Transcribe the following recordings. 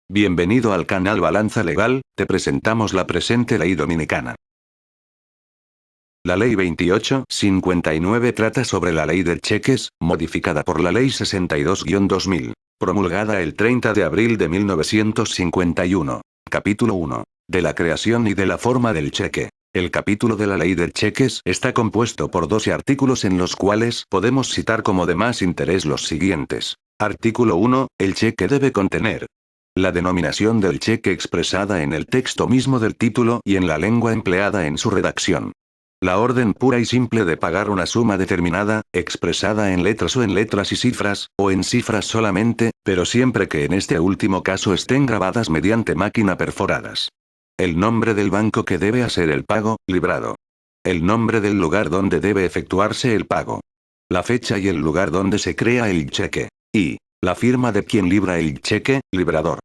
Bienvenido al canal Balanza Legal, te presentamos la presente ley dominicana. La Ley 2859 trata sobre la Ley de Cheques, modificada por la Ley 62-2000, promulgada el 30 de abril de 1951. Capítulo 1. De la creación y de la forma del cheque. El capítulo de la Ley de Cheques está compuesto por 12 artículos en los cuales podemos citar como de más interés los siguientes. Artículo 1. El cheque debe contener la denominación del cheque expresada en el texto mismo del título y en la lengua empleada en su redacción. La orden pura y simple de pagar una suma determinada, expresada en letras o en letras y cifras, o en cifras solamente, pero siempre que en este último caso estén grabadas mediante máquina perforadas. El nombre del banco que debe hacer el pago, librado. El nombre del lugar donde debe efectuarse el pago. La fecha y el lugar donde se crea el cheque. Y la firma de quien libra el cheque, librador.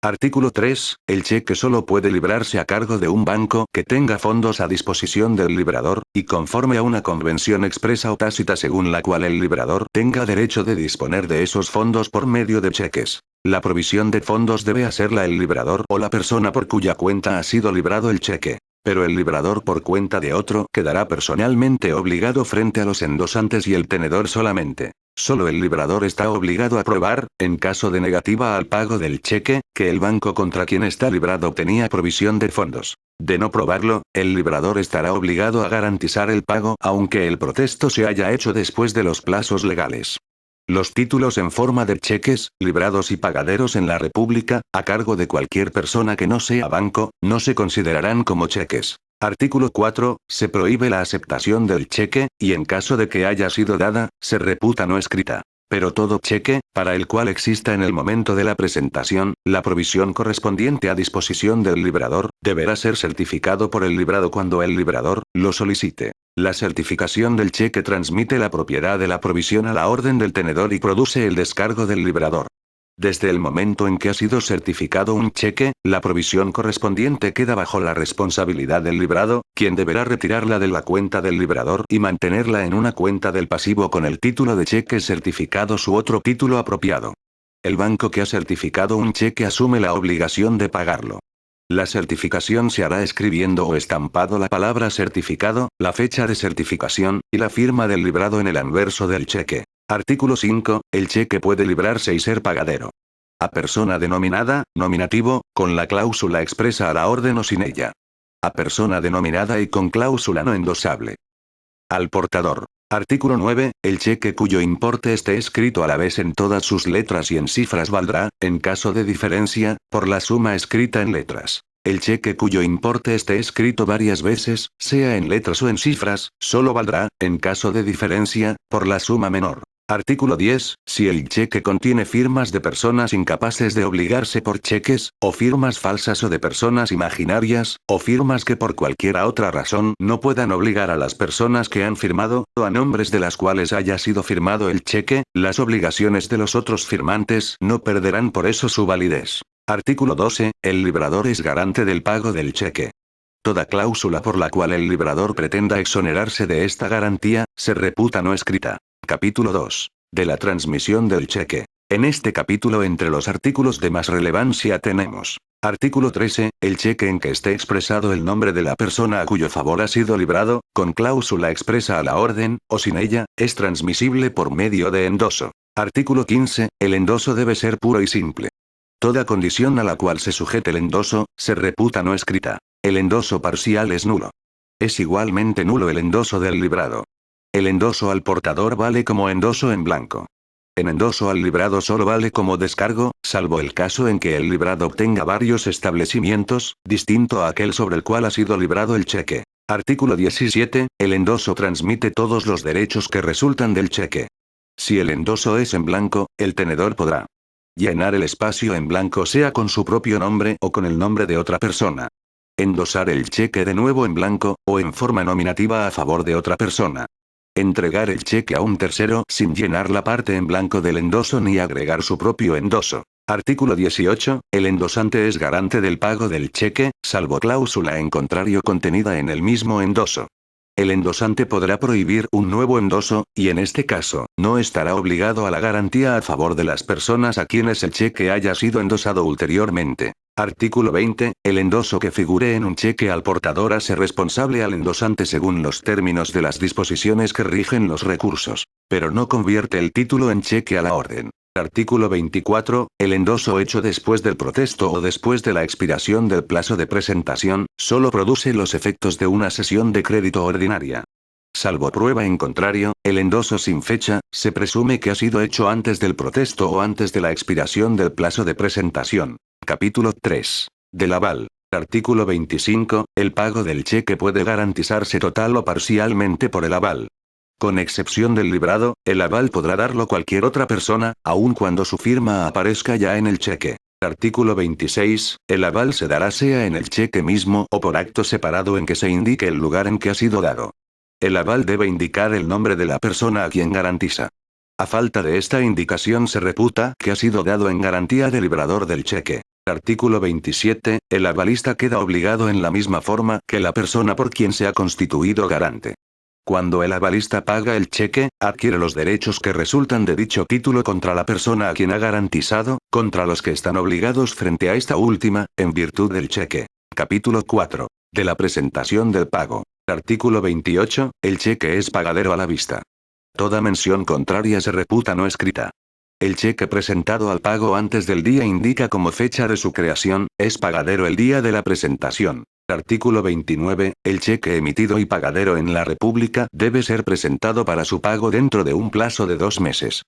Artículo 3. El cheque solo puede librarse a cargo de un banco que tenga fondos a disposición del librador, y conforme a una convención expresa o tácita según la cual el librador tenga derecho de disponer de esos fondos por medio de cheques. La provisión de fondos debe hacerla el librador o la persona por cuya cuenta ha sido librado el cheque. Pero el librador por cuenta de otro quedará personalmente obligado frente a los endosantes y el tenedor solamente. Solo el librador está obligado a probar, en caso de negativa al pago del cheque, que el banco contra quien está librado tenía provisión de fondos. De no probarlo, el librador estará obligado a garantizar el pago aunque el protesto se haya hecho después de los plazos legales. Los títulos en forma de cheques, librados y pagaderos en la República, a cargo de cualquier persona que no sea banco, no se considerarán como cheques. Artículo 4. Se prohíbe la aceptación del cheque, y en caso de que haya sido dada, se reputa no escrita. Pero todo cheque, para el cual exista en el momento de la presentación, la provisión correspondiente a disposición del librador, deberá ser certificado por el librado cuando el librador lo solicite. La certificación del cheque transmite la propiedad de la provisión a la orden del tenedor y produce el descargo del librador. Desde el momento en que ha sido certificado un cheque, la provisión correspondiente queda bajo la responsabilidad del librado, quien deberá retirarla de la cuenta del librador y mantenerla en una cuenta del pasivo con el título de cheque certificado u otro título apropiado. El banco que ha certificado un cheque asume la obligación de pagarlo. La certificación se hará escribiendo o estampado la palabra certificado, la fecha de certificación, y la firma del librado en el anverso del cheque. Artículo 5. El cheque puede librarse y ser pagadero. A persona denominada, nominativo, con la cláusula expresa a la orden o sin ella. A persona denominada y con cláusula no endosable. Al portador. Artículo 9. El cheque cuyo importe esté escrito a la vez en todas sus letras y en cifras valdrá, en caso de diferencia, por la suma escrita en letras. El cheque cuyo importe esté escrito varias veces, sea en letras o en cifras, solo valdrá, en caso de diferencia, por la suma menor. Artículo 10. Si el cheque contiene firmas de personas incapaces de obligarse por cheques, o firmas falsas o de personas imaginarias, o firmas que por cualquier otra razón no puedan obligar a las personas que han firmado, o a nombres de las cuales haya sido firmado el cheque, las obligaciones de los otros firmantes no perderán por eso su validez. Artículo 12. El librador es garante del pago del cheque. Toda cláusula por la cual el librador pretenda exonerarse de esta garantía, se reputa no escrita. Capítulo 2. De la transmisión del cheque. En este capítulo entre los artículos de más relevancia tenemos. Artículo 13. El cheque en que esté expresado el nombre de la persona a cuyo favor ha sido librado, con cláusula expresa a la orden, o sin ella, es transmisible por medio de endoso. Artículo 15. El endoso debe ser puro y simple. Toda condición a la cual se sujete el endoso, se reputa no escrita. El endoso parcial es nulo. Es igualmente nulo el endoso del librado. El endoso al portador vale como endoso en blanco. En endoso al librado solo vale como descargo, salvo el caso en que el librado obtenga varios establecimientos, distinto a aquel sobre el cual ha sido librado el cheque. Artículo 17. El endoso transmite todos los derechos que resultan del cheque. Si el endoso es en blanco, el tenedor podrá llenar el espacio en blanco sea con su propio nombre o con el nombre de otra persona. Endosar el cheque de nuevo en blanco, o en forma nominativa a favor de otra persona. Entregar el cheque a un tercero sin llenar la parte en blanco del endoso ni agregar su propio endoso. Artículo 18. El endosante es garante del pago del cheque, salvo cláusula en contrario contenida en el mismo endoso. El endosante podrá prohibir un nuevo endoso, y en este caso, no estará obligado a la garantía a favor de las personas a quienes el cheque haya sido endosado ulteriormente. Artículo 20. El endoso que figure en un cheque al portador hace responsable al endosante según los términos de las disposiciones que rigen los recursos, pero no convierte el título en cheque a la orden. Artículo 24. El endoso hecho después del protesto o después de la expiración del plazo de presentación, solo produce los efectos de una sesión de crédito ordinaria. Salvo prueba en contrario, el endoso sin fecha, se presume que ha sido hecho antes del protesto o antes de la expiración del plazo de presentación. Capítulo 3. Del aval. Artículo 25. El pago del cheque puede garantizarse total o parcialmente por el aval. Con excepción del librado, el aval podrá darlo cualquier otra persona, aun cuando su firma aparezca ya en el cheque. Artículo 26. El aval se dará sea en el cheque mismo o por acto separado en que se indique el lugar en que ha sido dado. El aval debe indicar el nombre de la persona a quien garantiza. A falta de esta indicación se reputa que ha sido dado en garantía del librador del cheque. Artículo 27. El avalista queda obligado en la misma forma que la persona por quien se ha constituido garante. Cuando el avalista paga el cheque, adquiere los derechos que resultan de dicho título contra la persona a quien ha garantizado, contra los que están obligados frente a esta última, en virtud del cheque. Capítulo 4. De la presentación del pago. Artículo 28. El cheque es pagadero a la vista. Toda mención contraria se reputa no escrita. El cheque presentado al pago antes del día indica como fecha de su creación, es pagadero el día de la presentación. Artículo 29. El cheque emitido y pagadero en la República debe ser presentado para su pago dentro de un plazo de 2 meses.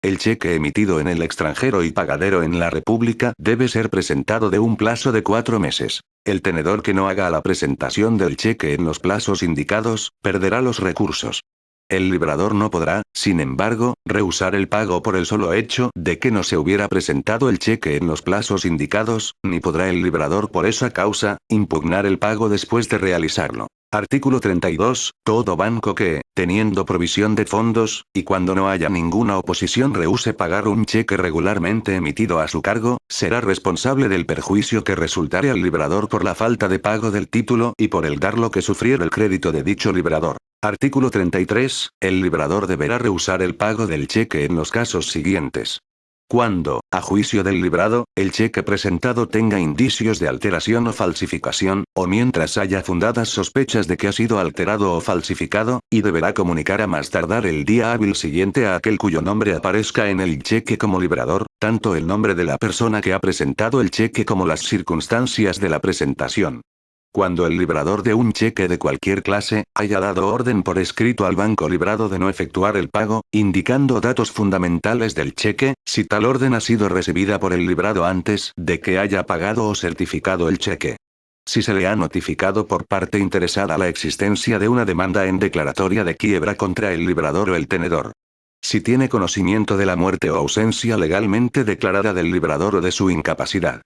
El cheque emitido en el extranjero y pagadero en la República debe ser presentado de un plazo de 4 meses. El tenedor que no haga la presentación del cheque en los plazos indicados, perderá los recursos. El librador no podrá, sin embargo, rehusar el pago por el solo hecho de que no se hubiera presentado el cheque en los plazos indicados, ni podrá el librador por esa causa, impugnar el pago después de realizarlo. Artículo 32. Todo banco que, teniendo provisión de fondos, y cuando no haya ninguna oposición rehúse pagar un cheque regularmente emitido a su cargo, será responsable del perjuicio que resultare al librador por la falta de pago del título y por el darlo que sufriera el crédito de dicho librador. Artículo 33. El librador deberá rehusar el pago del cheque en los casos siguientes. Cuando, a juicio del librado, el cheque presentado tenga indicios de alteración o falsificación, o mientras haya fundadas sospechas de que ha sido alterado o falsificado, y deberá comunicar a más tardar el día hábil siguiente a aquel cuyo nombre aparezca en el cheque como librador, tanto el nombre de la persona que ha presentado el cheque como las circunstancias de la presentación. Cuando el librador de un cheque de cualquier clase, haya dado orden por escrito al banco librado de no efectuar el pago, indicando datos fundamentales del cheque, si tal orden ha sido recibida por el librado antes de que haya pagado o certificado el cheque. Si se le ha notificado por parte interesada la existencia de una demanda en declaratoria de quiebra contra el librador o el tenedor. Si tiene conocimiento de la muerte o ausencia legalmente declarada del librador o de su incapacidad.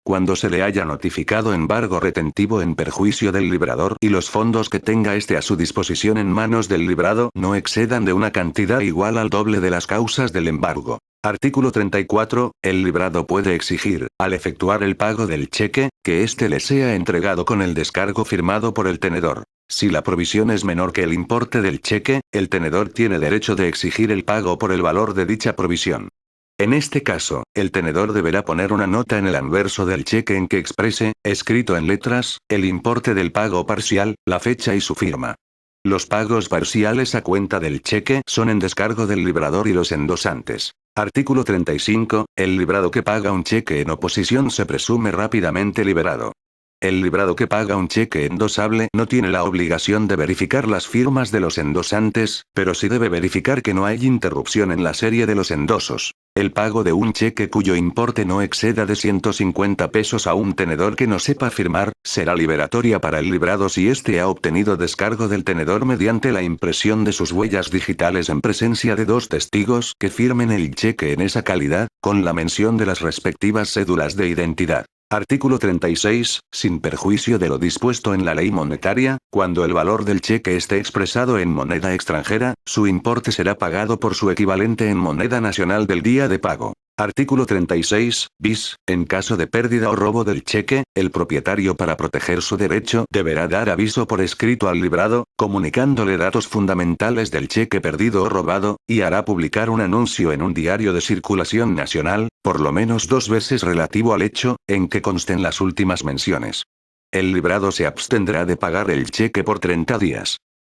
Cuando se le haya notificado embargo retentivo en perjuicio del librador y los fondos que tenga éste a su disposición en manos del librado no excedan de una cantidad igual al doble de las causas del embargo. Artículo 34. El librado puede exigir, al efectuar el pago del cheque, que éste le sea entregado con el descargo firmado por el tenedor. Si la provisión es menor que el importe del cheque, el tenedor tiene derecho de exigir el pago por el valor de dicha provisión. En este caso, el tenedor deberá poner una nota en el anverso del cheque en que exprese, escrito en letras, el importe del pago parcial, la fecha y su firma. Los pagos parciales a cuenta del cheque son en descargo del librador y los endosantes. Artículo 35. El librado que paga un cheque en oposición se presume rápidamente liberado. El librado que paga un cheque endosable no tiene la obligación de verificar las firmas de los endosantes, pero sí debe verificar que no hay interrupción en la serie de los endosos. El pago de un cheque cuyo importe no exceda de 150 pesos a un tenedor que no sepa firmar, será liberatoria para el librado si éste ha obtenido descargo del tenedor mediante la impresión de sus huellas digitales en presencia de 2 testigos que firmen el cheque en esa calidad, con la mención de las respectivas cédulas de identidad. Artículo 36. Sin perjuicio de lo dispuesto en la ley monetaria, cuando el valor del cheque esté expresado en moneda extranjera, su importe será pagado por su equivalente en moneda nacional del día de pago. Artículo 36, bis, en caso de pérdida o robo del cheque, el propietario para proteger su derecho deberá dar aviso por escrito al librado, comunicándole datos fundamentales del cheque perdido o robado, y hará publicar un anuncio en un diario de circulación nacional, por lo menos 2 veces relativo al hecho, en que consten las últimas menciones. El librado se abstendrá de pagar el cheque por 30 días.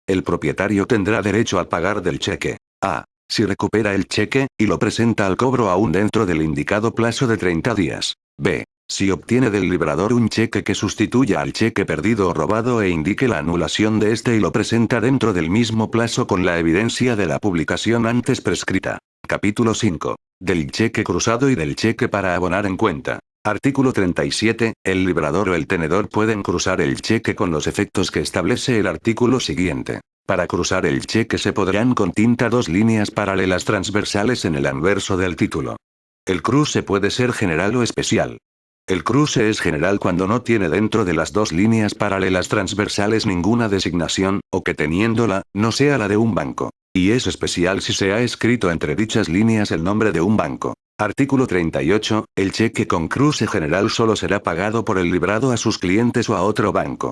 El propietario tendrá derecho a pagar del cheque. A. Si recupera el cheque, y lo presenta al cobro aún dentro del indicado plazo de 30 días. B. Si obtiene del librador un cheque que sustituya al cheque perdido o robado e indique la anulación de este y lo presenta dentro del mismo plazo con la evidencia de la publicación antes prescrita. Capítulo 5. Del cheque cruzado y del cheque para abonar en cuenta. Artículo 37. El librador o el tenedor pueden cruzar el cheque con los efectos que establece el artículo siguiente. Para cruzar el cheque se podrán con tinta 2 líneas paralelas transversales en el anverso del título. El cruce puede ser general o especial. El cruce es general cuando no tiene dentro de las 2 líneas paralelas transversales ninguna designación, o que teniéndola, no sea la de un banco. Y es especial si se ha escrito entre dichas líneas el nombre de un banco. Artículo 38. El cheque con cruce general solo será pagado por el librado a sus clientes o a otro banco.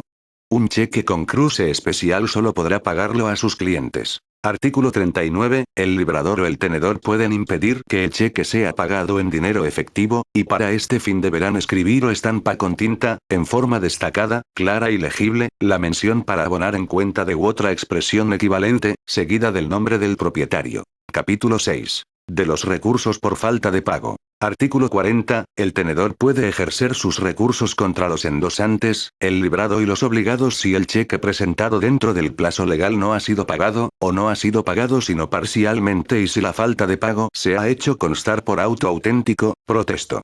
Un cheque con cruce especial solo podrá pagarlo a sus clientes. Artículo 39. El librador o el tenedor pueden impedir que el cheque sea pagado en dinero efectivo, y para este fin deberán escribir o estampa con tinta, en forma destacada, clara y legible, la mención para abonar en cuenta de u otra expresión equivalente, seguida del nombre del propietario. Capítulo 6. De los recursos por falta de pago. Artículo 40. El tenedor puede ejercer sus recursos contra los endosantes, el librado y los obligados si el cheque presentado dentro del plazo legal no ha sido pagado, o no ha sido pagado sino parcialmente y si la falta de pago se ha hecho constar por auto auténtico, protesto.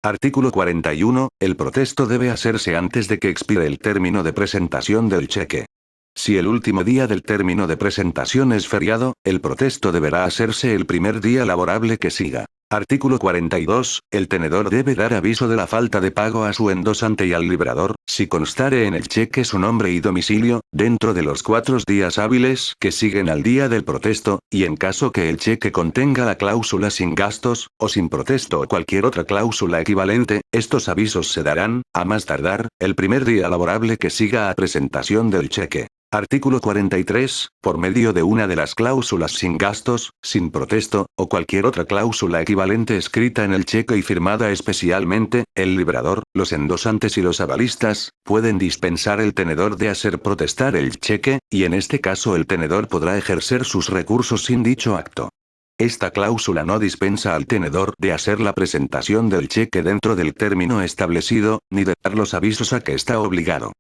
Artículo 41. El protesto debe hacerse antes de que expire el término de presentación del cheque. Si el último día del término de presentación es feriado, el protesto deberá hacerse el primer día laborable que siga. Artículo 42. El tenedor debe dar aviso de la falta de pago a su endosante y al librador, si constare en el cheque su nombre y domicilio, dentro de los 4 días hábiles que siguen al día del protesto, y en caso que el cheque contenga la cláusula sin gastos, o sin protesto o cualquier otra cláusula equivalente, estos avisos se darán, a más tardar, el primer día laborable que siga a presentación del cheque. Artículo 43. Por medio de una de las cláusulas sin gastos, sin protesto, o cualquier otra cláusula equivalente escrita en el cheque y firmada especialmente, el librador, los endosantes y los avalistas, pueden dispensar el tenedor de hacer protestar el cheque, y en este caso el tenedor podrá ejercer sus recursos sin dicho acto. Esta cláusula no dispensa al tenedor de hacer la presentación del cheque dentro del término establecido, ni de dar los avisos a que está obligado.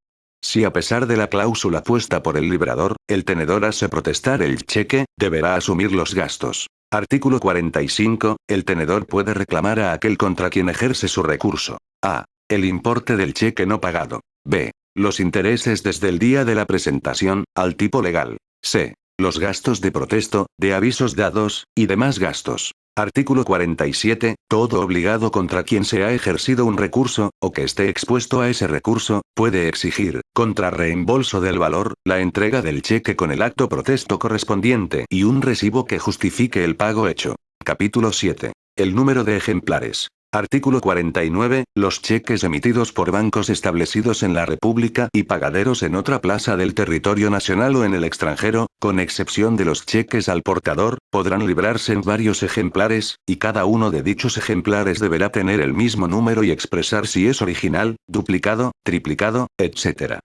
Si a pesar de la cláusula puesta por el librador, el tenedor hace protestar el cheque, deberá asumir los gastos. Artículo 45. El tenedor puede reclamar a aquel contra quien ejerce su recurso. A. El importe del cheque no pagado. B. Los intereses desde el día de la presentación, al tipo legal. C. Los gastos de protesto, de avisos dados, y demás gastos. Artículo 47. Todo obligado contra quien se ha ejercido un recurso, o que esté expuesto a ese recurso, puede exigir, contra reembolso del valor, la entrega del cheque con el acto protesto correspondiente y un recibo que justifique el pago hecho. Capítulo 7. El número de ejemplares. Artículo 49. Los cheques emitidos por bancos establecidos en la República y pagaderos en otra plaza del territorio nacional o en el extranjero, con excepción de los cheques al portador, podrán librarse en varios ejemplares, y cada uno de dichos ejemplares deberá tener el mismo número y expresar si es original, duplicado, triplicado, etc.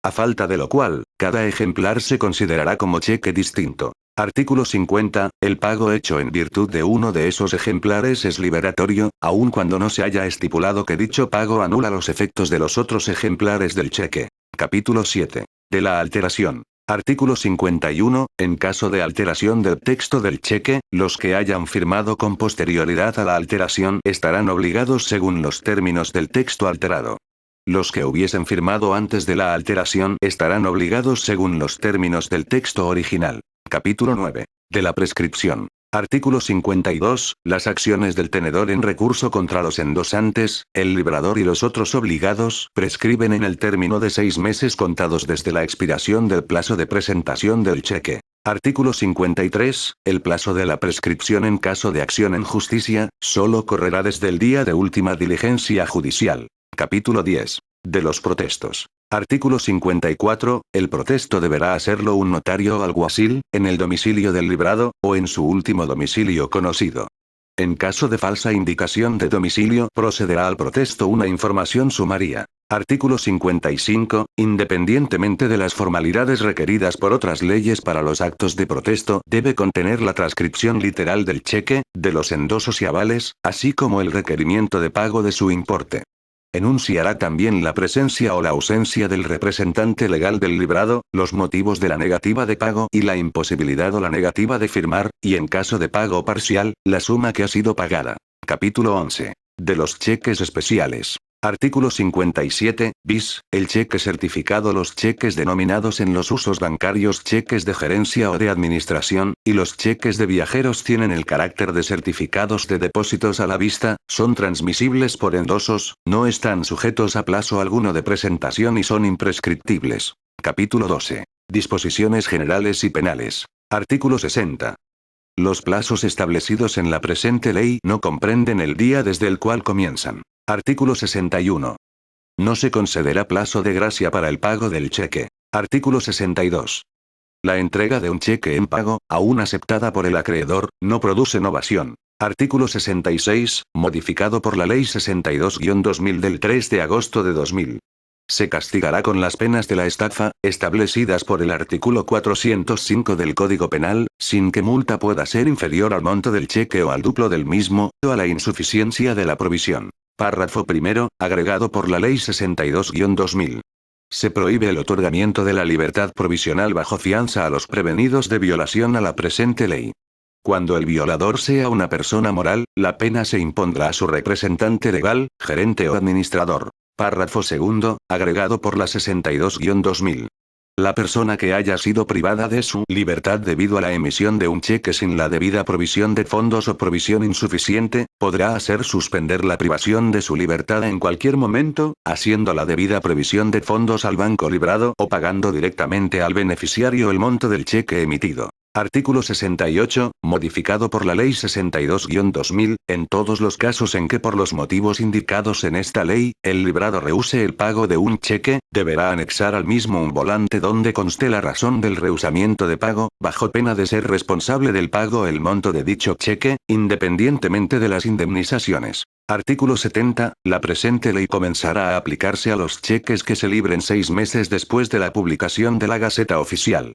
A falta de lo cual, cada ejemplar se considerará como cheque distinto. Artículo 50. El pago hecho en virtud de uno de esos ejemplares es liberatorio, aun cuando no se haya estipulado que dicho pago anula los efectos de los otros ejemplares del cheque. Capítulo 7. De la alteración. Artículo 51. En caso de alteración del texto del cheque, los que hayan firmado con posterioridad a la alteración estarán obligados según los términos del texto alterado. Los que hubiesen firmado antes de la alteración estarán obligados según los términos del texto original. Capítulo 9. De la prescripción. Artículo 52. Las acciones del tenedor en recurso contra los endosantes, el librador y los otros obligados prescriben en el término de 6 meses contados desde la expiración del plazo de presentación del cheque. Artículo 53. El plazo de la prescripción en caso de acción en justicia, solo correrá desde el día de última diligencia judicial. Capítulo 10. De los protestos. Artículo 54. El protesto deberá hacerlo un notario o alguacil, en el domicilio del librado, o en su último domicilio conocido. En caso de falsa indicación de domicilio, procederá al protesto una información sumaria. Artículo 55. Independientemente de las formalidades requeridas por otras leyes para los actos de protesto, debe contener la transcripción literal del cheque, de los endosos y avales, así como el requerimiento de pago de su importe. Enunciará también la presencia o la ausencia del representante legal del librado, los motivos de la negativa de pago y la imposibilidad o la negativa de firmar, y en caso de pago parcial, la suma que ha sido pagada. Capítulo 11. De los cheques especiales. Artículo 57, bis, el cheque certificado, los cheques denominados en los usos bancarios cheques de gerencia o de administración, y los cheques de viajeros tienen el carácter de certificados de depósitos a la vista, son transmisibles por endosos, no están sujetos a plazo alguno de presentación y son imprescriptibles. Capítulo 12. Disposiciones generales y penales. Artículo 60. Los plazos establecidos en la presente ley no comprenden el día desde el cual comienzan. Artículo 61. No se concederá plazo de gracia para el pago del cheque. Artículo 62. La entrega de un cheque en pago, aún aceptada por el acreedor, no produce novación. Artículo 66, modificado por la Ley 62-2000 del 3 de agosto de 2000. Se castigará con las penas de la estafa, establecidas por el artículo 405 del Código Penal, sin que multa pueda ser inferior al monto del cheque o al duplo del mismo, o a la insuficiencia de la provisión. Párrafo primero, agregado por la Ley 62-2000. Se prohíbe el otorgamiento de la libertad provisional bajo fianza a los prevenidos de violación a la presente ley. Cuando el violador sea una persona moral, la pena se impondrá a su representante legal, gerente o administrador. Párrafo segundo, agregado por la 62-2000. La persona que haya sido privada de su libertad debido a la emisión de un cheque sin la debida provisión de fondos o provisión insuficiente, podrá hacer suspender la privación de su libertad en cualquier momento, haciendo la debida previsión de fondos al banco librado o pagando directamente al beneficiario el monto del cheque emitido. Artículo 68, modificado por la Ley 62-2000, en todos los casos en que por los motivos indicados en esta ley, el librado rehúse el pago de un cheque, deberá anexar al mismo un volante donde conste la razón del rehusamiento de pago, bajo pena de ser responsable del pago el monto de dicho cheque, independientemente de las indemnizaciones. Artículo 70. La presente ley comenzará a aplicarse a los cheques que se libren 6 meses después de la publicación de la Gaceta Oficial.